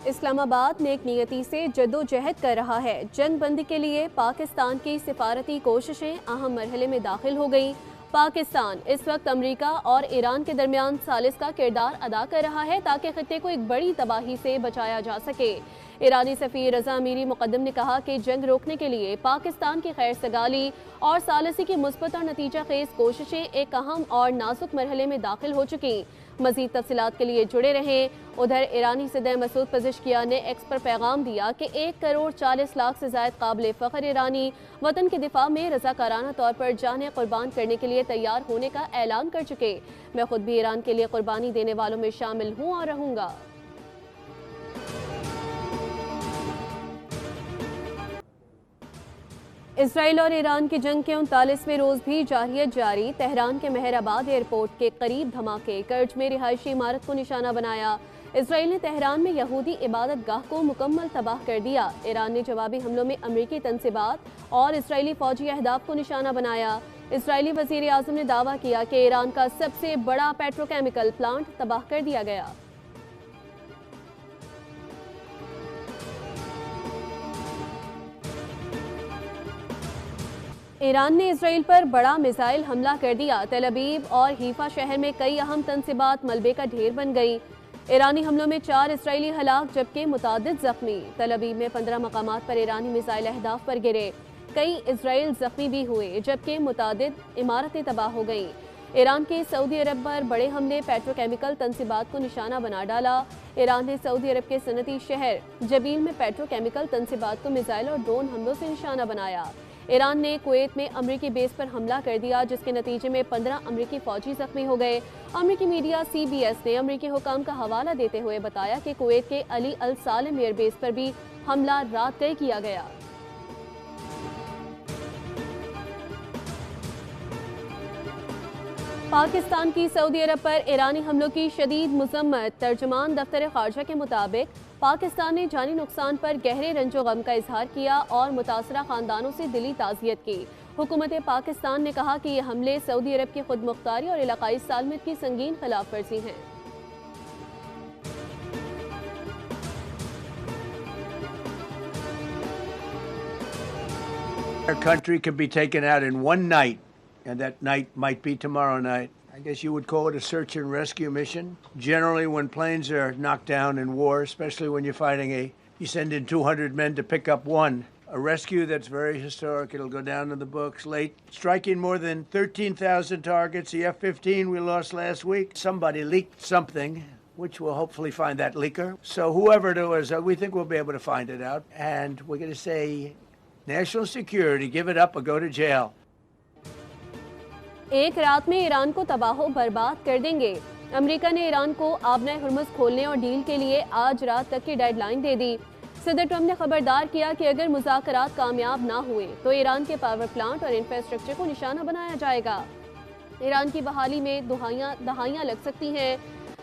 اسلام آباد نیک نیتی سے جدوجہد کر رہا ہے۔ جنگ بندی کے لیے پاکستان کی سفارتی کوششیں اہم مرحلے میں داخل ہو گئیں۔ پاکستان اس وقت امریکہ اور ایران کے درمیان ثالث کا کردار ادا کر رہا ہے تاکہ خطے کو ایک بڑی تباہی سے بچایا جا سکے۔ ایرانی سفیر رضا امیری مقدم نے کہا کہ جنگ روکنے کے لیے پاکستان کی خیر سگالی اور ثالثی کی مثبت اور نتیجہ خیز کوششیں ایک اہم اور نازک مرحلے میں داخل ہو چکی۔ مزید تفصیلات کے لیے جڑے رہیں۔ ادھر ایرانی صدر مسعود پزشکیان نے ایکس پر پیغام دیا کہ 1,40,00,000 سے زائد قابل فخر ایرانی وطن کے دفاع میں رضاکارانہ طور پر جانیں قربان کرنے کے لیے تیار ہونے کا اعلان کر چکے۔ میں خود بھی ایران کے لیے قربانی دینے والوں میں شامل ہوں اور رہوں گا۔ اسرائیل اور ایران کی جنگ کے 39ویں روز بھی جارحیت جاری۔ تہران کے مہر آباد ایئرپورٹ کے قریب دھماکے، کرج میں رہائشی عمارت کو نشانہ بنایا۔ اسرائیل نے تہران میں یہودی عبادت گاہ کو مکمل تباہ کر دیا۔ ایران نے جوابی حملوں میں امریکی تنصیبات اور اسرائیلی فوجی اہداف کو نشانہ بنایا۔ اسرائیلی وزیر اعظم نے دعویٰ کیا کہ ایران کا سب سے بڑا پیٹروکیمیکل پلانٹ تباہ کر دیا گیا۔ ایران نے اسرائیل پر بڑا میزائل حملہ کر دیا۔ تل ابیب اور حیفا شہر میں کئی اہم تنصیبات ملبے کا ڈھیر بن گئی۔ ایرانی حملوں میں 4 اسرائیلی ہلاک جبکہ متعدد زخمی۔ تل ابیب میں 15 مقامات پر ایرانی میزائل اہداف پر گرے۔ کئی اسرائیل زخمی بھی ہوئے جبکہ متعدد عمارتیں تباہ ہو گئیں۔ ایران کے سعودی عرب پر بڑے حملے پیٹروکیمیکل تنصیبات کو نشانہ بنا ڈالا۔ ایران نے سعودی عرب کے صنعتی شہر جبیل میں پیٹروکیمیکل تنصیبات کو میزائل اور ڈرون حملوں سے نشانہ بنایا۔ ایران نے کویت میں امریکی بیس پر حملہ کر دیا جس کے نتیجے میں 15 امریکی فوجی زخمی ہو گئے۔ امریکی میڈیا CBS نے امریکی حکام کا حوالہ دیتے ہوئے بتایا کہ کویت کے علی السالم ایئر بیس پر بھی حملہ رات گئے کیا گیا۔ پاکستان کی سعودی عرب پر ایرانی حملوں کی شدید مذمت۔ ترجمان دفتر خارجہ کے مطابق پاکستان نے جانی نقصان پر گہرے رنج و غم کا اظہار کیا اور متاثرہ خاندانوں سے دلی تعزیت کی۔ حکومت پاکستان نے کہا کہ یہ حملے سعودی عرب کی خود مختاری اور علاقائی سالمیت کی سنگین خلاف ورزی ہیں۔ Our country can be taken out in one night, and that night might be tomorrow night. I guess you would call it a search and rescue mission. Generally, when planes are knocked down in war, especially when you're fighting you send in 200 men to pick up one. A rescue that's very historic. It'll go down in the books. Late striking more than 13,000 targets. The F-15 we lost last week. Somebody leaked something, which we'll hopefully find that leaker. So whoever it was, we think we'll be able to find it out. And we're going to say, national security, give it up or go to jail. ایک رات میں ایران کو تباہ و برباد کر دیں گے۔ امریکہ نے ایران کو آبنۂ ہرمز کھولنے اور ڈیل کے لیے آج رات تک کی ڈیڈ لائن دے دی۔ صدر ٹرمپ نے خبردار کیا کہ اگر مذاکرات کامیاب نہ ہوئے تو ایران کے پاور پلانٹ اور انفراسٹرکچر کو نشانہ بنایا جائے گا۔ ایران کی بحالی میں دہائیاں لگ سکتی ہیں۔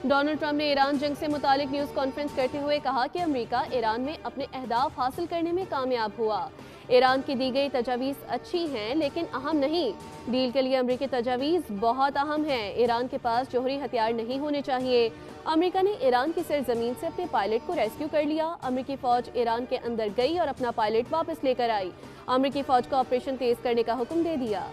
ڈونلڈ ٹرمپ نے ایران جنگ سے متعلق نیوز کانفرنس کرتے ہوئے کہا کہ امریکہ ایران میں اپنے اہداف حاصل کرنے میں کامیاب ہوا۔ ایران کی دی گئی تجاویز اچھی ہیں لیکن اہم نہیں۔ ڈیل کے لیے امریکی تجاویز بہت اہم ہیں۔ ایران کے پاس جوہری ہتھیار نہیں ہونے چاہیے۔ امریکہ نے ایران کی سرزمین سے اپنے پائلٹ کو ریسکیو کر لیا۔ امریکی فوج ایران کے اندر گئی اور اپنا پائلٹ واپس لے کر آئی۔ امریکی فوج کو آپریشن تیز کرنے کا حکم دے دیا۔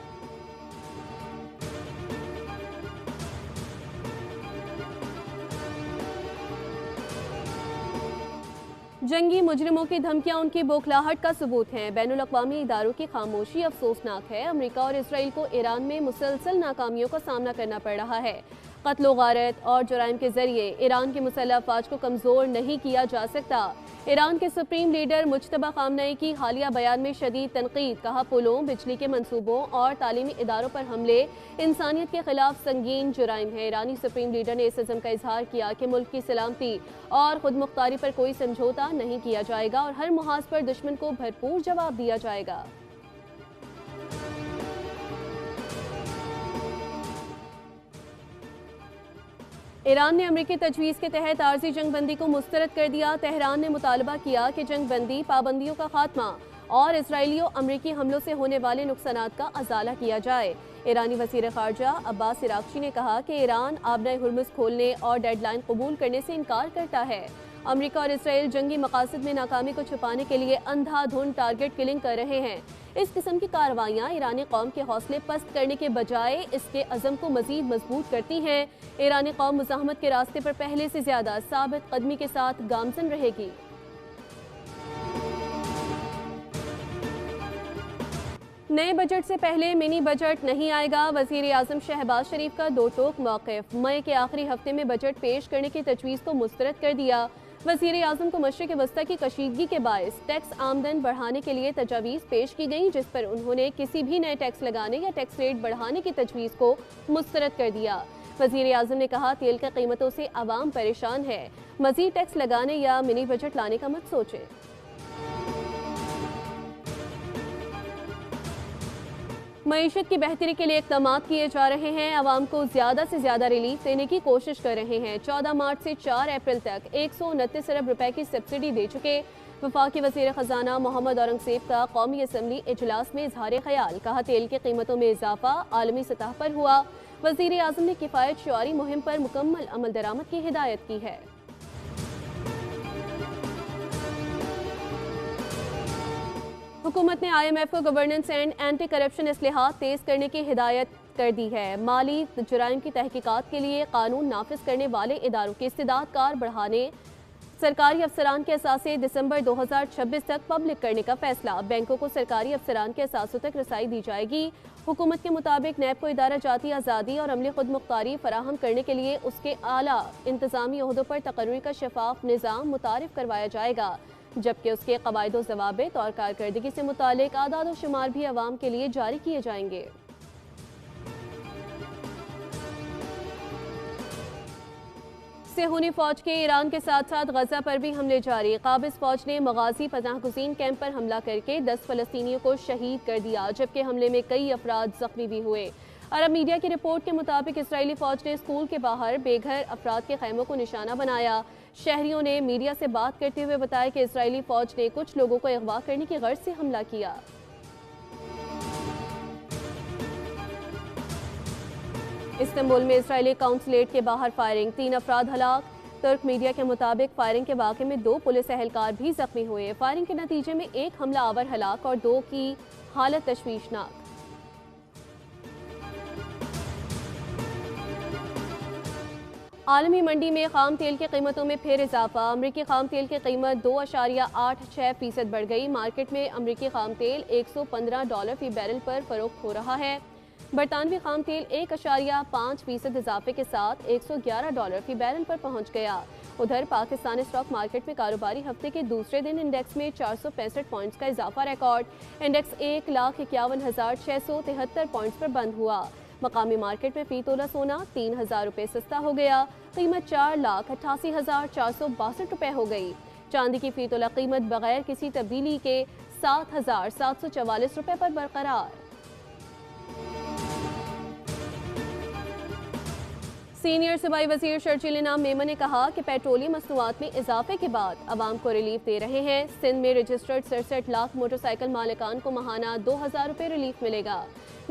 جنگی مجرموں کی دھمکیاں ان کی بوکھلاہٹ کا ثبوت ہیں۔ بین الاقوامی اداروں کی خاموشی افسوسناک ہے۔ امریکہ اور اسرائیل کو ایران میں مسلسل ناکامیوں کا سامنا کرنا پڑ رہا ہے۔ قتل و غارت اور جرائم کے ذریعے ایران کی مسلح افواج کو کمزور نہیں کیا جا سکتا۔ ایران کے سپریم لیڈر مجتبی خامنئی کی حالیہ بیان میں شدید تنقید، کہا پلوں، بجلی کے منصوبوں اور تعلیمی اداروں پر حملے انسانیت کے خلاف سنگین جرائم ہیں۔ ایرانی سپریم لیڈر نے اس عزم کا اظہار کیا کہ ملک کی سلامتی اور خود مختاری پر کوئی سمجھوتا نہیں کیا جائے گا اور ہر محاذ پر دشمن کو بھرپور جواب دیا جائے گا۔ ایران نے امریکی تجویز کے تحت عارضی جنگ بندی کو مسترد کر دیا۔ تہران نے مطالبہ کیا کہ جنگ بندی، پابندیوں کا خاتمہ اور اسرائیلی و امریکی حملوں سے ہونے والے نقصانات کا ازالہ کیا جائے۔ ایرانی وزیر خارجہ عباس عراقچی نے کہا کہ ایران آبنۂ ہرمز کھولنے اور ڈیڈ لائن قبول کرنے سے انکار کرتا ہے۔ امریکہ اور اسرائیل جنگی مقاصد میں ناکامی کو چھپانے کے لیے اندھا دھند ٹارگٹ کلنگ کر رہے ہیں۔ اس قسم کی کارروائیاں ایرانی قوم کے حوصلے پست کرنے کے بجائے اس کے عزم کو مزید مضبوط کرتی ہیں۔ ایرانی قوم مزاحمت کے راستے پر پہلے سے زیادہ ثابت قدمی کے ساتھ گامزن رہے گی۔ نئے بجٹ سے پہلے منی بجٹ نہیں آئے گا، وزیر اعظم شہباز شریف کا دو ٹوک موقف۔ مئی کے آخری ہفتے میں بجٹ پیش کرنے کی تجویز کو مسترد کر دیا۔ وزیر اعظم کو مشرق وسطی کی کشیدگی کے باعث ٹیکس آمدن بڑھانے کے لیے تجاویز پیش کی گئیں، جس پر انہوں نے کسی بھی نئے ٹیکس لگانے یا ٹیکس ریٹ بڑھانے کی تجویز کو مسترد کر دیا۔ وزیر اعظم نے کہا تیل کی قیمتوں سے عوام پریشان ہے، مزید ٹیکس لگانے یا منی بجٹ لانے کا مت سوچیں۔ معیشت کی بہتری کے لیے اقدامات کیے جا رہے ہیں، عوام کو زیادہ سے زیادہ ریلیف دینے کی کوشش کر رہے ہیں۔ 14 مارچ سے 4 اپریل تک 129 ارب روپے کی سبسڈی دے چکے۔ وفاقی وزیر خزانہ محمد اورنگزیب کا قومی اسمبلی اجلاس میں اظہار خیال، کہا تیل کی قیمتوں میں اضافہ عالمی سطح پر ہوا۔ وزیر اعظم نے کفایت شعاری مہم پر مکمل عمل درآمد کی ہدایت کی ہے۔ حکومت نے IMF کو گورننس اینڈ اینٹی کرپشن اصلاحات تیز کرنے کی ہدایت کر دی ہے۔ مالی جرائم کی تحقیقات کے لیے قانون نافذ کرنے والے اداروں کی استعداد کار بڑھانے، سرکاری افسران کے اثاثے دسمبر 2026 تک پبلک کرنے کا فیصلہ۔ بینکوں کو سرکاری افسران کے اثاثوں تک رسائی دی جائے گی۔ حکومت کے مطابق نیب کو ادارہ جاتی آزادی اور عملی خود مختاری فراہم کرنے کے لیے اس کے اعلیٰ انتظامی عہدوں پر تقرری کا شفاف نظام متعارف کروایا جائے گا، جبکہ اس کے قواعد و ضوابط اور کارکردگی سے متعلق اعداد و شمار بھی عوام کے لیے جاری کیے جائیں گے۔ صہیونی فوج کے ایران کے ساتھ ساتھ غزہ پر بھی حملے جاری۔ قابض فوج نے مغازی پناہ گزین کیمپ پر حملہ کر کے 10 فلسطینیوں کو شہید کر دیا، جبکہ حملے میں کئی افراد زخمی بھی ہوئے۔ عرب میڈیا کی رپورٹ کے مطابق اسرائیلی فوج نے اسکول کے باہر بے گھر افراد کے خیموں کو نشانہ بنایا۔ شہریوں نے میڈیا سے بات کرتے ہوئے بتایا کہ اسرائیلی فوج نے کچھ لوگوں کو اغوا کرنے کی غرض سے حملہ کیا۔ استنبول میں اسرائیلی قونصلیٹ کے باہر فائرنگ، 3 افراد ہلاک۔ ترک میڈیا کے مطابق فائرنگ کے واقعے میں 2 پولیس اہلکار بھی زخمی ہوئے۔ فائرنگ کے نتیجے میں 1 حملہ آور ہلاک اور 2 کی حالت تشویشناک۔ عالمی منڈی میں خام تیل کی قیمتوں میں پھر اضافہ۔ امریکی خام تیل کی قیمت 2.86% بڑھ گئی۔ مارکیٹ میں امریکی خام تیل $115 فی بیرل پر فروخت ہو رہا ہے۔ برطانوی خام تیل 1.5% اضافے کے ساتھ $111 فی بیرل پر پہنچ گیا۔ ادھر پاکستان اسٹاک مارکیٹ میں کاروباری ہفتے کے دوسرے دن انڈیکس میں 465 پوائنٹس کا اضافہ ریکارڈ۔ انڈیکس 1,51,673 پوائنٹس پر بند ہوا۔ مقامی مارکیٹ میں فی تولہ سونا 3,000 روپے سستا ہو گیا، قیمت 4,88,462 روپے ہو گئی۔ چاندی کی فی تولہ قیمت بغیر کسی تبدیلی کے 7,744 روپے پر برقرار۔ سینئر صوبائی وزیر شرجیل انعام میمن نے کہا کہ پیٹرولیم مصنوعات میں اضافے کے بعد عوام کو ریلیف دے رہے ہیں۔ سندھ میں رجسٹرڈ 67 لاکھ موٹر سائیکل مالکان کو ماہانہ 2,000 روپے ریلیف ملے گا۔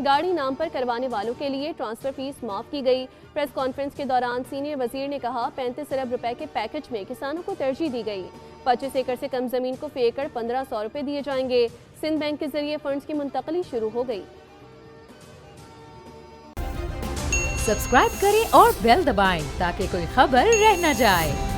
گاڑی نام پر کروانے والوں کے لیے ٹرانسفر فیس معاف کی گئی۔ پریس کانفرنس کے دوران سینئر وزیر نے کہا 35 ارب روپے کے پیکج میں کسانوں کو ترجیح دی گئی۔ 25 ایکڑ سے کم زمین کو فی ایکڑ 1,500 روپے دیے جائیں گے۔ سندھ بینک کے ذریعے فنڈز کی منتقلی شروع ہو گئی۔ سبسکرائب کریں اور بیل دبائیں تاکہ کوئی خبر رہ نہ جائے۔